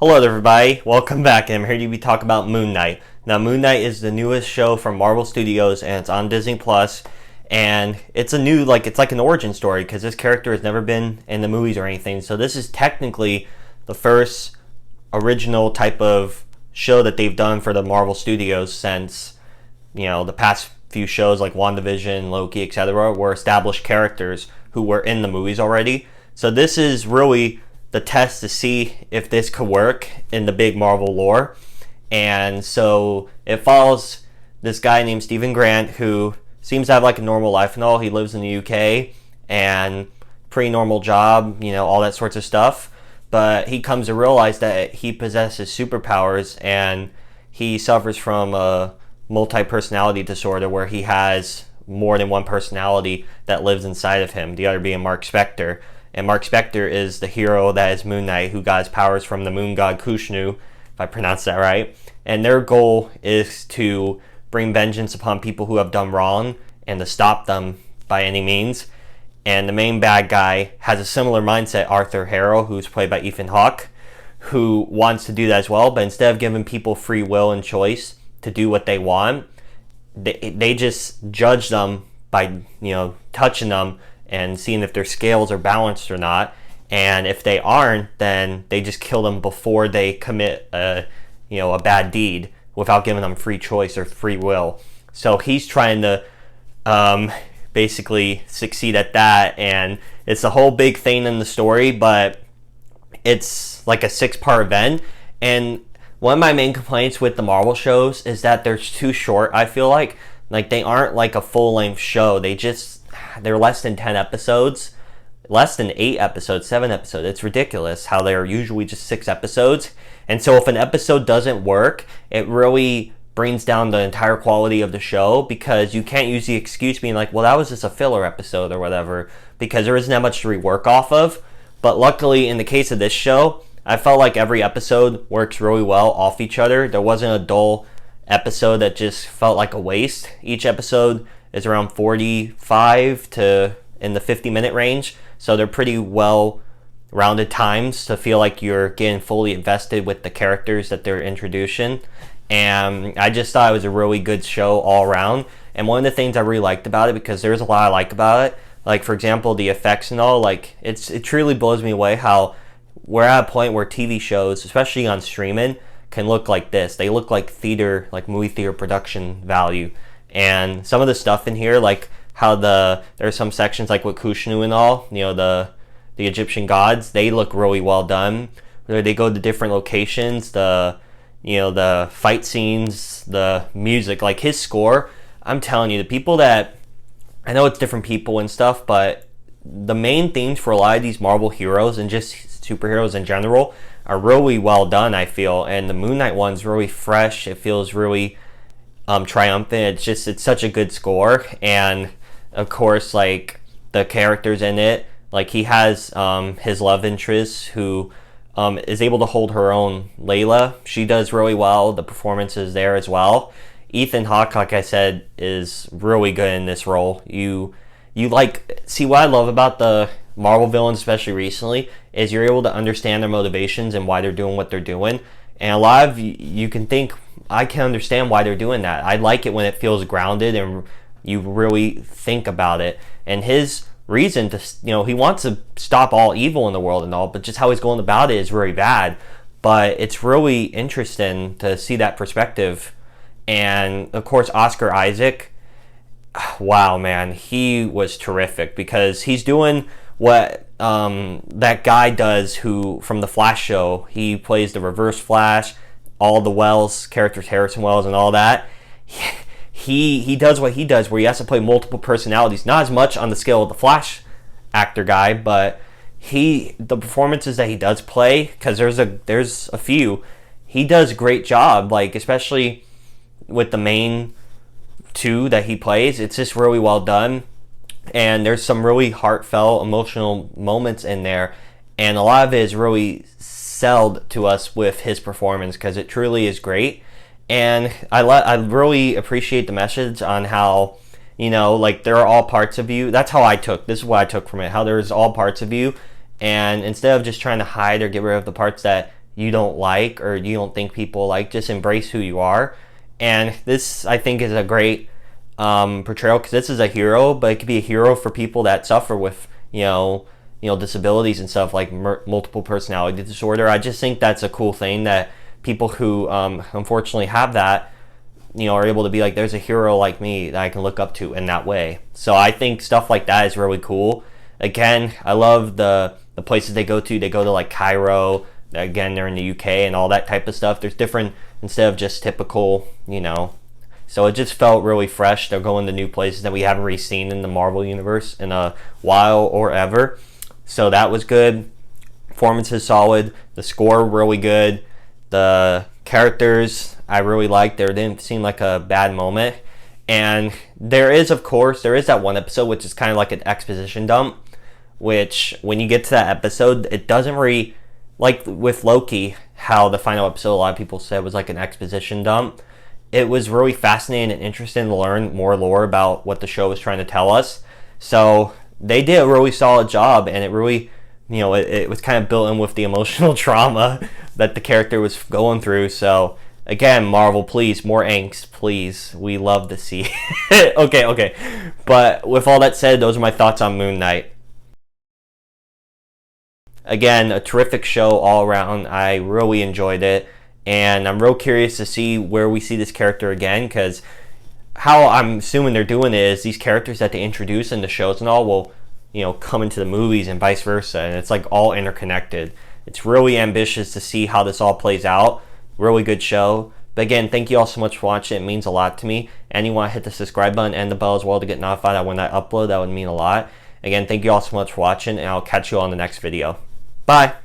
Hello there, everybody. Welcome back, and I'm here to be talking about Moon Knight. Now, Moon Knight is the newest show from Marvel Studios, and it's on Disney Plus. And it's a new, it's like an origin story because this character has never been in the movies or anything. So this is technically the first original type of show that they've done for the Marvel Studios since, the past few shows like WandaVision, Loki, etc. were established characters who were in the movies already. So this is really the test to see if this could work in the big Marvel lore. And so it follows this guy named Stephen Grant who seems to have like a normal life and all. He lives in the UK and pretty normal job, all that sorts of stuff. But he comes to realize that he possesses superpowers and he suffers from a multi-personality disorder where he has more than one personality that lives inside of him, the other being Mark Spector. And Mark Spector is the hero that is Moon Knight, who got his powers from the moon god Kushnu, if I pronounced that right. And their goal is to bring vengeance upon people who have done wrong and to stop them by any means. And the main bad guy has a similar mindset, Arthur Harrow, who's played by Ethan Hawke, who wants to do that as well. But instead of giving people free will and choice to do what they want, they just judge them by touching them and seeing if their scales are balanced or not. And if they aren't, then they just kill them before they commit a bad deed without giving them free choice or free will. So he's trying to basically succeed at that, and it's a whole big thing in the story, but it's like a 6-part event. And one of my main complaints with the Marvel shows is that they're too short. I feel like they aren't like a full-length show. They're less than 10 episodes, less than 8 episodes, 7 episodes. It's ridiculous how they're usually just 6 episodes. And so if an episode doesn't work, it really brings down the entire quality of the show, because you can't use the excuse being like, well, that was just a filler episode or whatever, because there isn't that much to rework off of. But luckily, in the case of this show, I felt like every episode works really well off each other. There wasn't a dull episode that just felt like a waste. Each episode is around 45 to in the 50-minute range, so they're pretty well rounded times to feel like you're getting fully invested with the characters that they're introducing. And I just thought it was a really good show all around. And one of the things I really liked about it, because there's a lot I like about it, like for example the effects and all, it truly blows me away how we're at a point where TV shows, especially on streaming, can look like this. They look like theater, like movie theater production value. And some of the stuff in here, like how there's some sections like with Kushnu and all, the Egyptian gods, they look really well done. They go to different locations, the fight scenes, the music, like his score. I'm telling you, the people that, I know it's different people and stuff, but the main themes for a lot of these Marvel heroes and just superheroes in general are really well done, I feel. And the Moon Knight one's really fresh. It feels really triumphant. It's such a good score. And of course, like the characters in it, like he has his love interest who is able to hold her own. Layla, she does really well. The performance is there as well. Ethan Hawke, like I said, is really good in this role. You see what I love about the Marvel villains, especially recently, is you're able to understand their motivations and why they're doing what they're doing. And a lot of you can think, I can understand why they're doing that. I like it when it feels grounded and you really think about it. And his reason to, he wants to stop all evil in the world and all, but just how he's going about it is very bad. But it's really interesting to see that perspective. And of course, Oscar Isaac, wow, man, he was terrific, because he's doing what that guy does who, from the Flash show, he plays the Reverse Flash, all the Wells characters, Harrison Wells and all that. He does what he does, where he has to play multiple personalities, not as much on the scale of the Flash actor guy, but the performances that he does play, because there's a few, he does a great job, like especially with the main two that he plays. It's just really well done, and there's some really heartfelt, emotional moments in there, and a lot of it is really sold to us with his performance, because it truly is great. And I really appreciate the message on how, there are all parts of you. That's how this is what I took from it, how there's all parts of you, and instead of just trying to hide or get rid of the parts that you don't like or you don't think people like. Just embrace who you are. And this, I think, is a great portrayal, because this is a hero, but it could be a hero for people that suffer with disabilities and stuff, like multiple personality disorder. I just think that's a cool thing, that people who unfortunately have that, are able to be like, there's a hero like me that I can look up to in that way. So I think stuff like that is really cool. Again, I love the places they go to. They go to like Cairo. Again, they're in the UK and all that type of stuff. There's different, instead of just typical, So it just felt really fresh. They're going to new places that we haven't really seen in the Marvel Universe in a while or ever. So that was good. Performance is solid. The score really good. The characters I really liked. There didn't seem like a bad moment. And there is that one episode which is kind of like an exposition dump, which when you get to that episode, it doesn't really, like with Loki, how the final episode a lot of people said was like an exposition dump. It was really fascinating and interesting to learn more lore about what the show was trying to tell us. So they did a really solid job, and it really, it was kind of built in with the emotional trauma that the character was going through. So again, Marvel, please, more angst, please. We love to see it. Okay. But with all that said, those are my thoughts on Moon Knight. Again, a terrific show all around. I really enjoyed it, and I'm real curious to see where we see this character again, because how I'm assuming they're doing it is these characters that they introduce in the shows and all will, come into the movies and vice versa, and it's like all interconnected. It's really ambitious to see how this all plays out. Really good show. But again, thank you all so much for watching. It means a lot to me. And you want to hit the subscribe button and the bell as well to get notified that when I upload, that would mean a lot. Again, thank you all so much for watching, and I'll catch you on the next video. Bye.